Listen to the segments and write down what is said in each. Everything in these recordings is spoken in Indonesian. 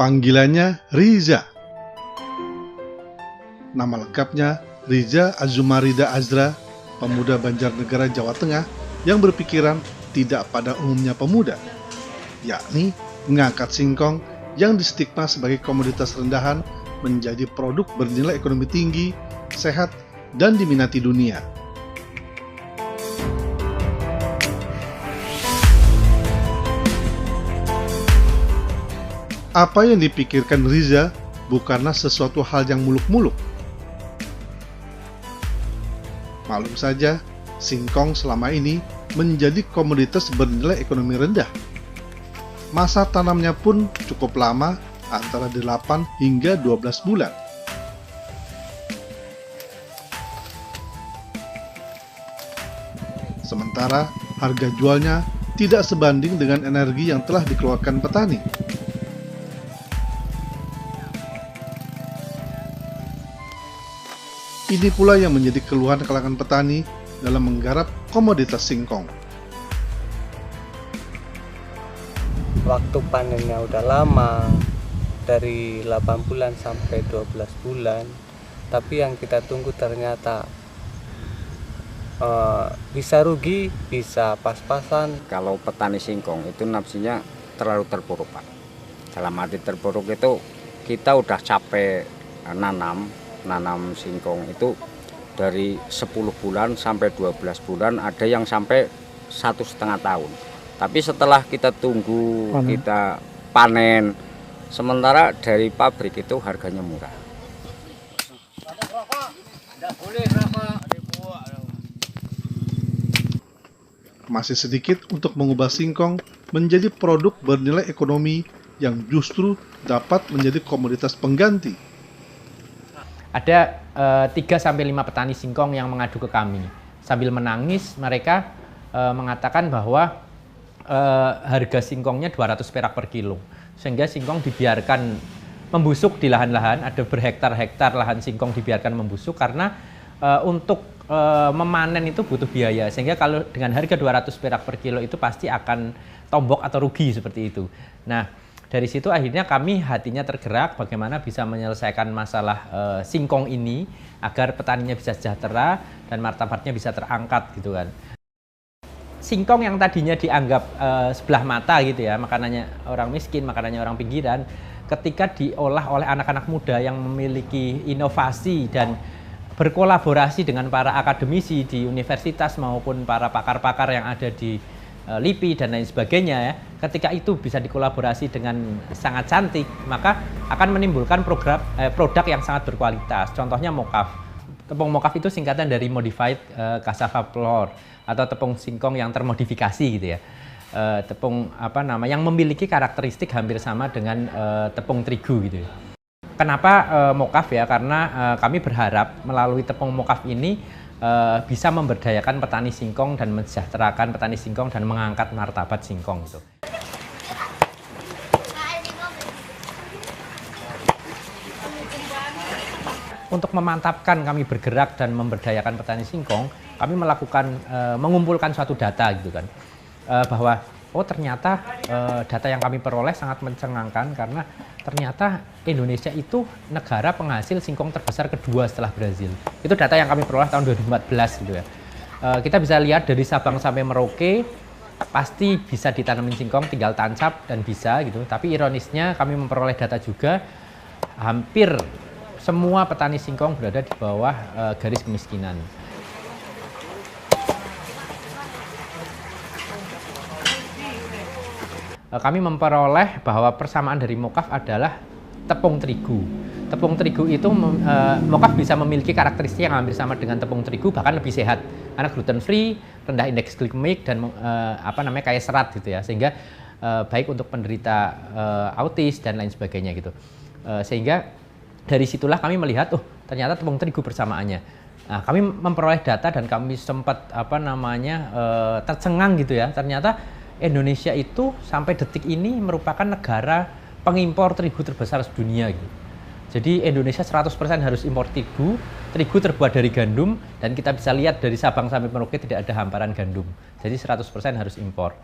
Panggilannya Riza. Nama lengkapnya Riza Azumarida Azra, pemuda Banjarnegara, Jawa Tengah yang berpikiran tidak pada umumnya pemuda, yakni mengangkat singkong yang distigma sebagai komoditas rendahan menjadi produk bernilai ekonomi tinggi, sehat, dan diminati dunia. Apa yang dipikirkan Riza bukanlah sesuatu hal yang muluk-muluk. Maklum saja, singkong selama ini menjadi komoditas bernilai ekonomi rendah. Masa tanamnya pun cukup lama, antara 8 hingga 12 bulan. Sementara harga jualnya tidak sebanding dengan energi yang telah dikeluarkan petani. Ini pula yang menjadi keluhan kalangan petani dalam menggarap komoditas singkong. Waktu panennya udah lama, dari 8 bulan sampai 12 bulan, tapi yang kita tunggu ternyata bisa rugi, bisa pas-pasan. Kalau petani singkong itu nafsunya terlalu terpuruk, Pak. Dalam arti terpuruk itu kita udah capek nanam singkong itu dari 10 bulan sampai 12 bulan, ada yang sampai 1,5 tahun. Tapi setelah kita tunggu, kita panen, sementara dari pabrik itu harganya murah. Masih sedikit untuk mengubah singkong menjadi produk bernilai ekonomi yang justru dapat menjadi komoditas pengganti. Ada 3-5 petani singkong yang mengadu ke kami. Sambil menangis, mereka mengatakan bahwa harga singkongnya 200 perak per kilo. Sehingga singkong dibiarkan membusuk di lahan-lahan, ada berhektar-hektar lahan singkong dibiarkan membusuk karena untuk memanen itu butuh biaya. Sehingga kalau dengan harga 200 perak per kilo itu pasti akan tombok atau rugi seperti itu. Nah, dari situ akhirnya kami hatinya tergerak bagaimana bisa menyelesaikan masalah singkong ini agar petaninya bisa sejahtera dan martabatnya bisa terangkat gitu kan. Singkong yang tadinya dianggap sebelah mata gitu ya, makanannya orang miskin, makanannya orang pinggiran, ketika diolah oleh anak-anak muda yang memiliki inovasi dan berkolaborasi dengan para akademisi di universitas maupun para pakar-pakar yang ada di LIPI dan lain sebagainya ya, ketika itu bisa dikolaborasi dengan sangat cantik, maka akan menimbulkan produk yang sangat berkualitas. Contohnya mokaf. Tepung mokaf itu singkatan dari modified cassava flour atau tepung singkong yang termodifikasi gitu ya. Tepung yang memiliki karakteristik hampir sama dengan tepung terigu gitu ya. Kenapa mokaf ya? Karena kami berharap melalui tepung mokaf ini bisa memberdayakan petani singkong dan mensejahterakan petani singkong dan mengangkat martabat singkong itu. Untuk memantapkan kami bergerak dan memberdayakan petani singkong, kami melakukan mengumpulkan suatu data gitu kan, bahwa ternyata data yang kami peroleh sangat mencengangkan karena ternyata Indonesia itu negara penghasil singkong terbesar kedua setelah Brazil. Itu data yang kami peroleh tahun 2014 gitu ya. Kita bisa lihat dari Sabang sampai Merauke pasti bisa ditanamin singkong, tinggal tancap dan bisa gitu. Tapi ironisnya kami memperoleh data juga hampir semua petani singkong berada di bawah garis kemiskinan. Kami memperoleh bahwa persamaan dari mokaf adalah tepung terigu. Tepung terigu itu mokaf bisa memiliki karakteristik yang hampir sama dengan tepung terigu, bahkan lebih sehat karena gluten free, rendah indeks glikemik dan kaya serat gitu ya, sehingga baik untuk penderita autis dan lain sebagainya gitu. Sehingga dari situlah kami melihat ternyata tepung terigu persamaannya. Nah, kami memperoleh data dan kami sempat tercengang gitu ya. Ternyata Indonesia itu sampai detik ini merupakan negara pengimpor terigu terbesar sedunia gitu. Jadi Indonesia 100% harus impor terigu. Terigu terbuat dari gandum dan kita bisa lihat dari Sabang sampai Merauke tidak ada hamparan gandum. Jadi 100% harus impor.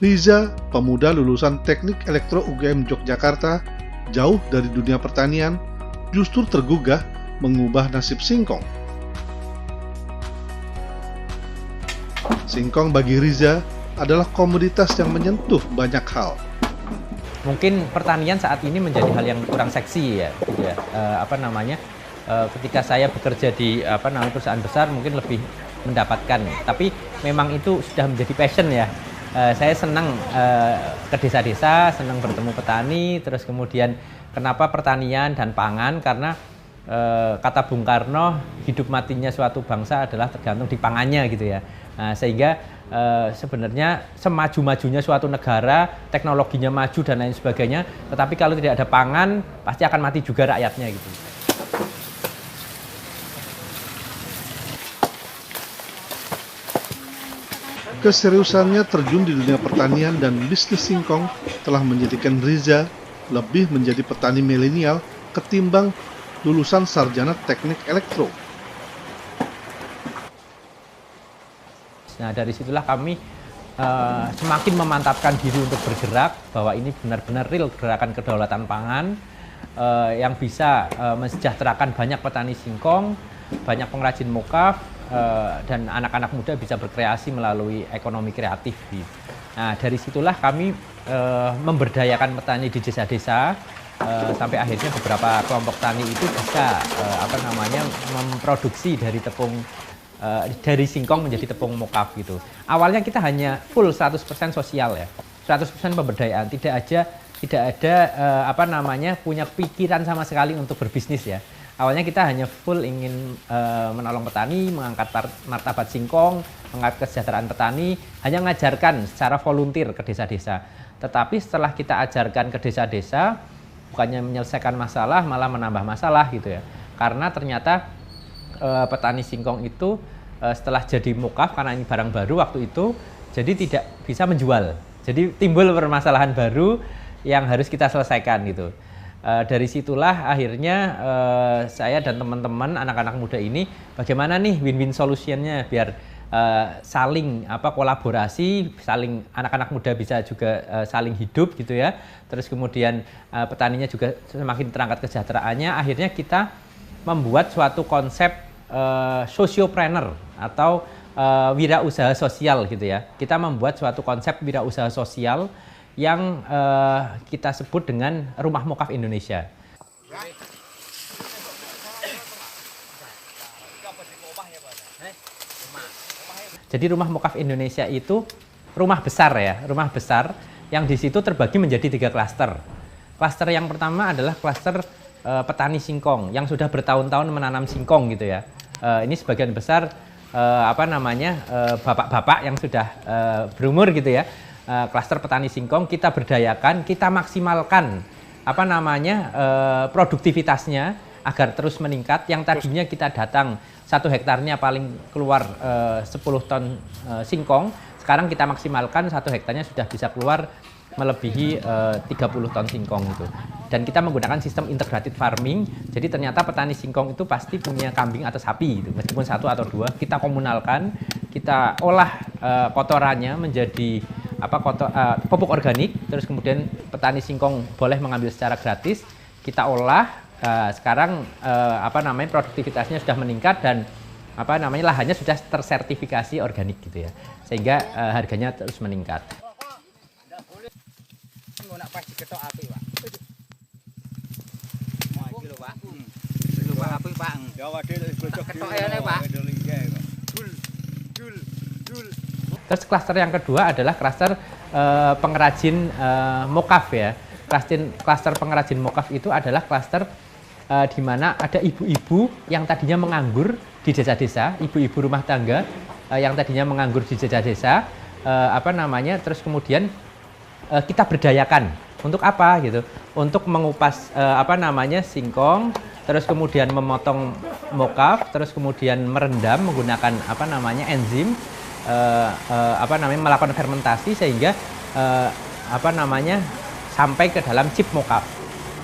Riza, pemuda lulusan Teknik Elektro UGM Yogyakarta, jauh dari dunia pertanian, justru tergugah mengubah nasib singkong. Singkong bagi Riza adalah komoditas yang menyentuh banyak hal. Mungkin pertanian saat ini menjadi hal yang kurang seksi ya, gitu ya. Ketika saya bekerja di perusahaan besar mungkin lebih mendapatkan, tapi memang itu sudah menjadi passion ya. Saya senang ke desa-desa, senang bertemu petani, terus kemudian kenapa pertanian dan pangan, karena kata Bung Karno, hidup matinya suatu bangsa adalah tergantung di pangannya gitu ya. Nah, sehingga sebenarnya semaju-majunya suatu negara, teknologinya maju dan lain sebagainya, tetapi kalau tidak ada pangan, pasti akan mati juga rakyatnya gitu. Keseriusannya terjun di dunia pertanian dan bisnis singkong telah menjadikan Riza lebih menjadi petani milenial ketimbang lulusan sarjana teknik elektro. Nah, dari situlah kami semakin memantapkan diri untuk bergerak, bahwa ini benar-benar real gerakan kedaulatan pangan yang bisa mensejahterakan banyak petani singkong, banyak pengrajin mokaf, dan anak-anak muda bisa berkreasi melalui ekonomi kreatif. Nah, dari situlah kami memberdayakan petani di desa-desa, sampai akhirnya beberapa kelompok tani itu bisa memproduksi dari tepung dari singkong menjadi tepung mokaf gitu. Awalnya kita hanya full 100% sosial ya, 100% pemberdayaan, tidak ada punya pikiran sama sekali untuk berbisnis ya. Awalnya kita hanya full ingin menolong petani, mengangkat martabat singkong, mengangkat kesejahteraan petani, hanya mengajarkan secara volunteer ke desa-desa. Tetapi setelah kita ajarkan ke desa-desa, bukannya menyelesaikan masalah, malah menambah masalah gitu ya. Karena ternyata petani singkong itu setelah jadi mokaf, karena ini barang baru waktu itu, jadi tidak bisa menjual. Jadi timbul permasalahan baru yang harus kita selesaikan gitu. Dari situlah akhirnya saya dan teman-teman anak-anak muda ini bagaimana nih win-win solutionnya biar saling kolaborasi, saling anak-anak muda bisa juga saling hidup gitu ya. Terus kemudian petaninya juga semakin terangkat kesejahteraannya. Akhirnya kita membuat suatu konsep sociopreneur atau wirausaha sosial gitu ya. Kita membuat suatu konsep wirausaha sosial yang kita sebut dengan Rumah Mokaf Indonesia. Jadi Rumah Mokaf Indonesia itu rumah besar ya, rumah besar yang di situ terbagi menjadi 3 klaster. Klaster yang pertama adalah klaster petani singkong yang sudah bertahun-tahun menanam singkong gitu ya. Ini sebagian besar bapak-bapak yang sudah berumur gitu ya. Klaster petani singkong kita berdayakan, kita maksimalkan produktivitasnya agar terus meningkat. Yang tadinya kita datang 1 hektarnya paling keluar 10 ton singkong, sekarang kita maksimalkan 1 hektarnya sudah bisa keluar melebihi 30 ton singkong gitu. Dan kita menggunakan sistem integrated farming. Jadi ternyata petani singkong itu pasti punya kambing atau sapi gitu. Meskipun 1 atau 2, kita komunalkan, kita olah kotorannya menjadi pupuk organik. Terus kemudian petani singkong boleh mengambil secara gratis. Kita olah. Sekarang produktivitasnya sudah meningkat dan lahannya sudah tersertifikasi organik gitu ya. Sehingga harganya terus meningkat. Terus klaster yang kedua adalah klaster pengrajin mokaf ya. Klaster pengrajin mokaf itu adalah klaster di mana ada ibu-ibu yang tadinya menganggur di desa-desa, ibu-ibu rumah tangga yang tadinya menganggur di desa-desa, terus kemudian kita berdayakan untuk apa gitu? Untuk mengupas singkong, terus kemudian memotong mokaf, terus kemudian merendam menggunakan enzim, melakukan fermentasi sehingga sampai ke dalam chip mokaf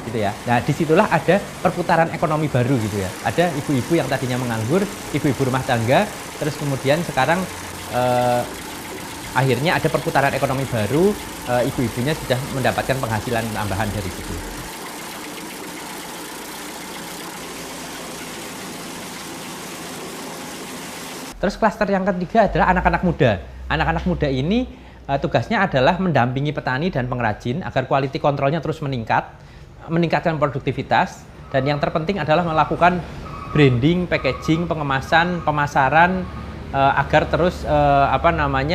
gitu ya. Nah, disitulah ada perputaran ekonomi baru gitu ya. Ada ibu-ibu yang tadinya menganggur, ibu-ibu rumah tangga, terus kemudian sekarang akhirnya ada perputaran ekonomi baru, ibu-ibunya sudah mendapatkan penghasilan tambahan dari situ. Terus klaster yang ketiga adalah anak-anak muda. Anak-anak muda ini tugasnya adalah mendampingi petani dan pengrajin agar quality kontrolnya terus meningkatkan produktivitas, dan yang terpenting adalah melakukan branding, packaging, pengemasan, pemasaran, agar terus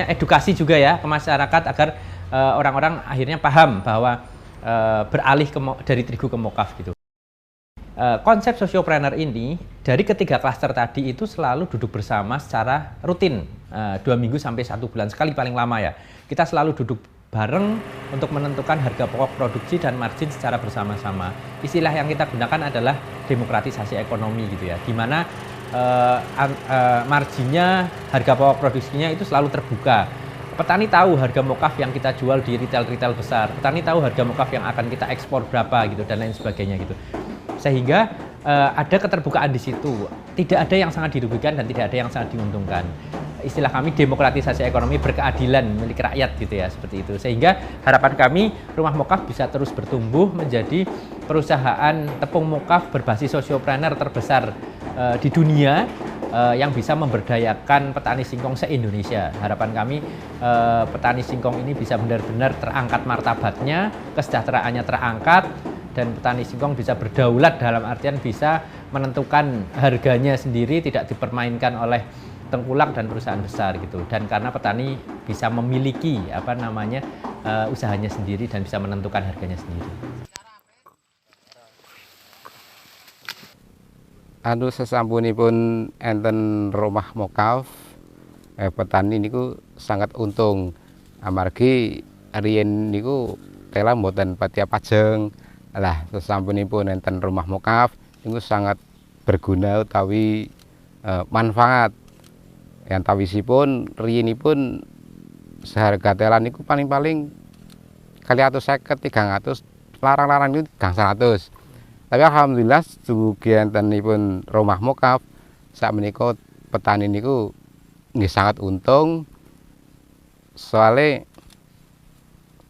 edukasi juga ya ke masyarakat agar orang-orang akhirnya paham bahwa beralih dari terigu ke mokaf gitu. Konsep Sociopreneur ini dari ketiga klaster tadi itu selalu duduk bersama secara rutin, 2 minggu sampai 1 bulan sekali paling lama ya. Kita selalu duduk bareng untuk menentukan harga pokok produksi dan margin secara bersama-sama. Istilah yang kita gunakan adalah demokratisasi ekonomi gitu ya, di mana marginnya, harga pokok produksinya itu selalu terbuka. Petani tahu harga mokaf yang kita jual di retail besar, petani tahu harga mokaf yang akan kita ekspor berapa gitu dan lain sebagainya gitu. Sehingga ada keterbukaan di situ, tidak ada yang sangat dirugikan dan tidak ada yang sangat diuntungkan. Istilah kami demokratisasi ekonomi berkeadilan milik rakyat gitu ya, seperti itu. Sehingga harapan kami Rumah Mokaf bisa terus bertumbuh menjadi perusahaan tepung mokaf berbasis Sociopreneur terbesar di dunia, yang bisa memberdayakan petani singkong se-Indonesia. Harapan kami petani singkong ini bisa benar-benar terangkat martabatnya, kesejahteraannya terangkat, dan petani singkong bisa berdaulat dalam artian bisa menentukan harganya sendiri, tidak dipermainkan oleh tengkulak dan perusahaan besar gitu. Dan karena petani bisa memiliki usahanya sendiri dan bisa menentukan harganya sendiri. Sesampunipun enten Rumah Mokaf, petani niku sangat untung. Amargi riyen niku tela mboten patia pajeng. Lah sesampunipun enten Rumah Mokaf niku sangat berguna utawi manfaat. Yang tawisipun riyenipun seharga telan niku paling-paling 250, 300, larang-larang niku 100. Tapi alhamdulillah dumugi entenipun Rumah Mokaf sakmenika petani niku nggih sangat untung, soalnya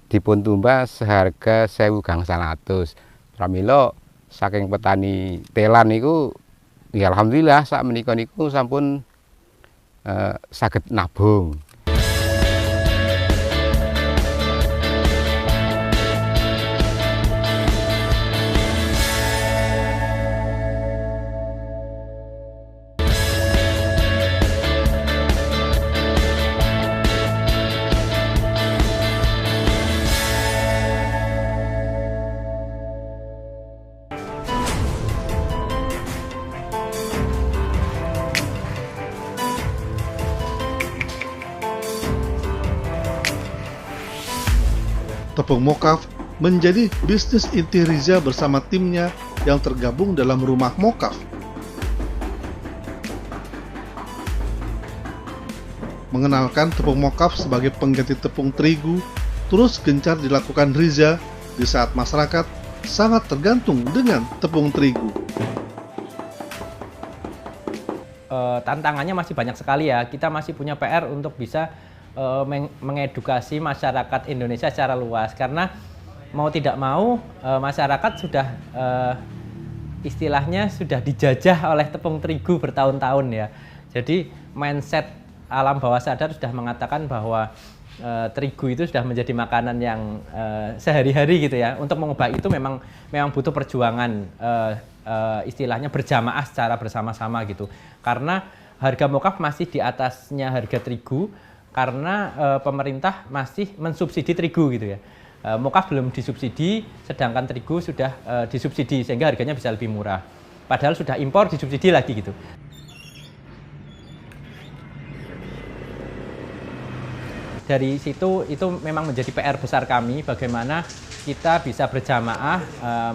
dipun tumbas seharga 1.100. Pramila saking petani telan niku ya alhamdulillah sakmenika niku sampun saged nabung. Tepung mokaf menjadi bisnis inti Riza bersama timnya yang tergabung dalam Rumah Mokaf. Mengenalkan tepung mokaf sebagai pengganti tepung terigu terus gencar dilakukan Riza di saat masyarakat sangat tergantung dengan tepung terigu. Tantangannya masih banyak sekali ya. Kita masih punya PR untuk bisa mengedukasi masyarakat Indonesia secara luas, karena mau tidak mau masyarakat sudah istilahnya sudah dijajah oleh tepung terigu bertahun-tahun ya. Jadi mindset alam bawah sadar sudah mengatakan bahwa terigu itu sudah menjadi makanan yang sehari-hari gitu ya. Untuk mengubah itu memang butuh perjuangan, istilahnya berjamaah secara bersama-sama gitu. Karena harga mokaf masih di atasnya harga terigu, karena pemerintah masih mensubsidi terigu gitu ya. Mokaf belum disubsidi, sedangkan terigu sudah disubsidi sehingga harganya bisa lebih murah. Padahal sudah impor disubsidi lagi gitu. Dari situ itu memang menjadi PR besar kami, bagaimana kita bisa berjamaah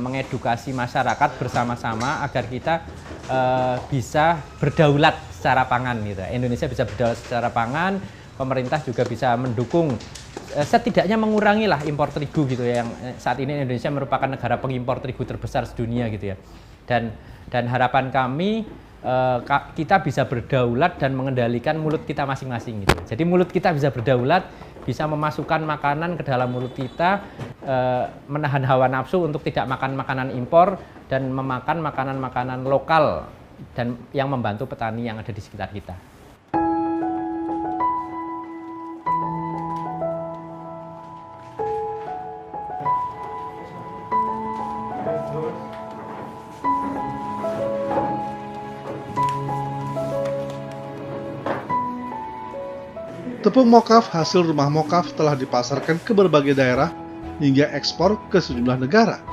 mengedukasi masyarakat bersama-sama agar kita bisa berdaulat secara pangan gitu. Indonesia bisa berdaulat secara pangan. Pemerintah juga bisa mendukung, setidaknya mengurangi lah impor terigu gitu ya, yang saat ini Indonesia merupakan negara pengimpor terigu terbesar sedunia gitu ya. Dan harapan kami kita bisa berdaulat dan mengendalikan mulut kita masing-masing gitu. Jadi mulut kita bisa berdaulat, bisa memasukkan makanan ke dalam mulut kita, menahan hawa nafsu untuk tidak makan makanan impor dan memakan makanan-makanan lokal dan yang membantu petani yang ada di sekitar kita. Tepung mokaf hasil rumah mokaf telah dipasarkan ke berbagai daerah hingga ekspor ke sejumlah negara.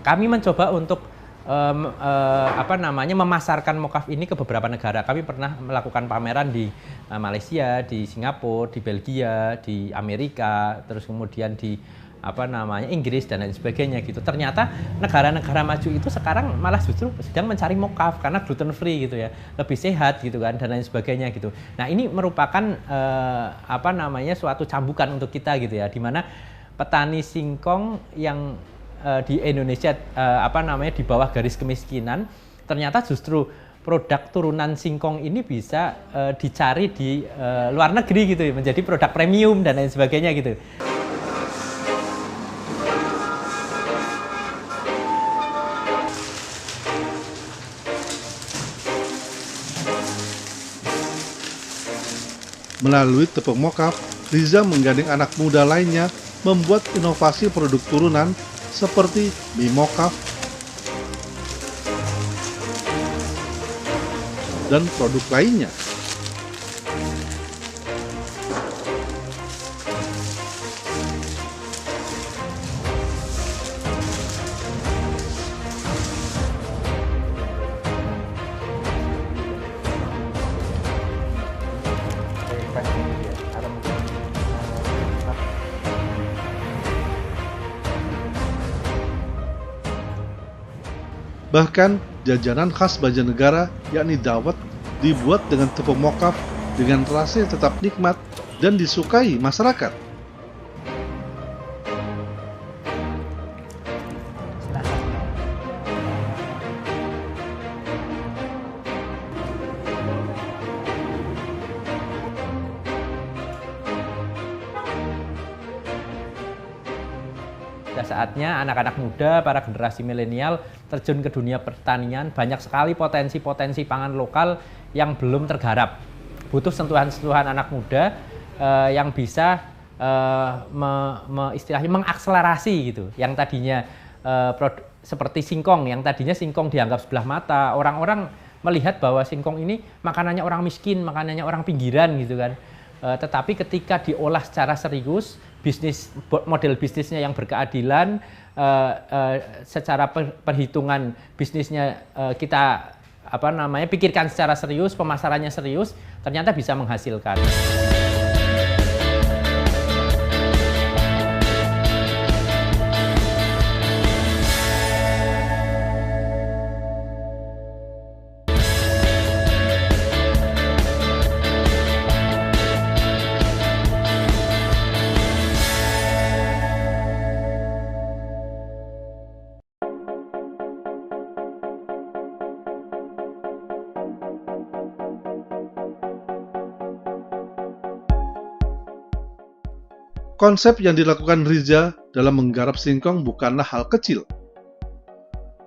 Kami mencoba untuk memasarkan mokaf ini ke beberapa negara. Kami pernah melakukan pameran di Malaysia, di Singapura, di Belgia, di Amerika, terus kemudian di Inggris dan lain sebagainya gitu. Ternyata negara-negara maju itu sekarang malah justru sedang mencari mokaf karena gluten free gitu ya, lebih sehat gitu kan dan lain sebagainya gitu. Nah, ini merupakan suatu cambukan untuk kita gitu ya, di mana petani singkong yang di Indonesia di bawah garis kemiskinan, ternyata justru produk turunan singkong ini bisa dicari di luar negeri gitu, menjadi produk premium dan lain sebagainya gitu. Melalui tepung mokaf, Riza menggandeng anak muda lainnya membuat inovasi produk turunan seperti mie mokaf dan produk lainnya. Bahkan jajanan khas Banjarnegara yakni dawet dibuat dengan tepung mokaf dengan rasa yang tetap nikmat dan disukai masyarakat. Sudah saatnya anak-anak muda, para generasi milenial terjun ke dunia pertanian. Banyak sekali potensi-potensi pangan lokal yang belum tergarap. Butuh sentuhan-sentuhan anak muda yang bisa istilahnya mengakselerasi gitu. Yang tadinya seperti singkong, yang tadinya singkong dianggap sebelah mata. Orang-orang melihat bahwa singkong ini makanannya orang miskin, makanannya orang pinggiran gitu kan. Tetapi ketika diolah secara serius, model bisnisnya yang berkeadilan, secara perhitungan bisnisnya kita pikirkan secara serius, pemasarannya serius, ternyata bisa menghasilkan. Konsep yang dilakukan Riza dalam menggarap singkong bukanlah hal kecil.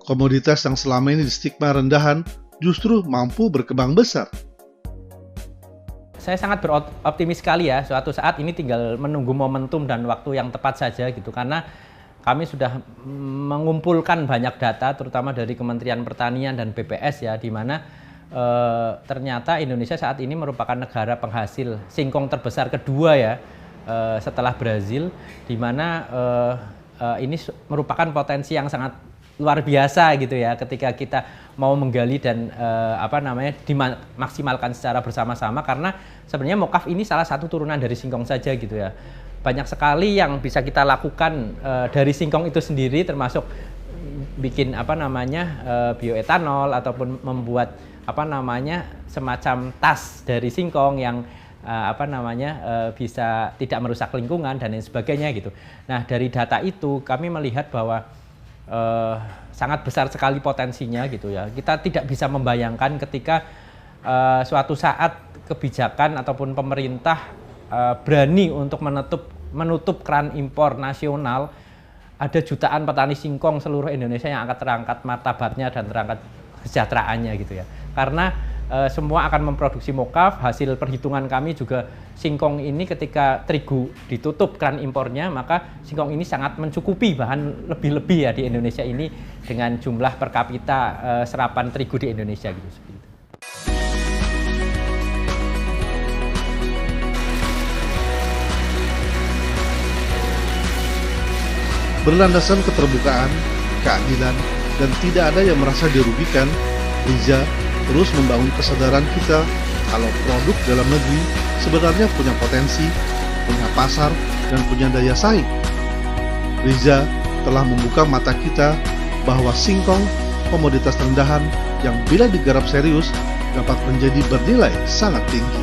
Komoditas yang selama ini distigma rendahan justru mampu berkembang besar. Saya sangat beroptimis sekali ya, suatu saat ini tinggal menunggu momentum dan waktu yang tepat saja gitu, karena kami sudah mengumpulkan banyak data terutama dari Kementerian Pertanian dan BPS ya, di mana ternyata Indonesia saat ini merupakan negara penghasil singkong terbesar kedua ya, setelah Brazil, di mana ini merupakan potensi yang sangat luar biasa gitu ya, ketika kita mau menggali dan dimaksimalkan secara bersama-sama, karena sebenarnya mokaf ini salah satu turunan dari singkong saja gitu ya. Banyak sekali yang bisa kita lakukan dari singkong itu sendiri, termasuk bikin bioetanol ataupun membuat semacam tas dari singkong yang bisa tidak merusak lingkungan dan lain sebagainya gitu. Nah, dari data itu kami melihat bahwa sangat besar sekali potensinya gitu ya. Kita tidak bisa membayangkan ketika suatu saat kebijakan ataupun pemerintah berani untuk menutup keran impor nasional, ada jutaan petani singkong seluruh Indonesia yang akan terangkat martabatnya dan terangkat kesejahteraannya gitu ya. Karena semua akan memproduksi mokaf. Hasil perhitungan kami juga singkong ini ketika terigu ditutup keran impornya, maka singkong ini sangat mencukupi, bahkan lebih-lebih ya di Indonesia ini dengan jumlah per kapita serapan terigu di Indonesia gitu seperti itu. Berlandasan keterbukaan, keadilan, dan tidak ada yang merasa dirugikan, Riza terus membangun kesadaran kita kalau produk dalam negeri sebenarnya punya potensi, punya pasar, dan punya daya saing. Riza telah membuka mata kita bahwa singkong komoditas rendahan yang bila digarap serius dapat menjadi bernilai sangat tinggi.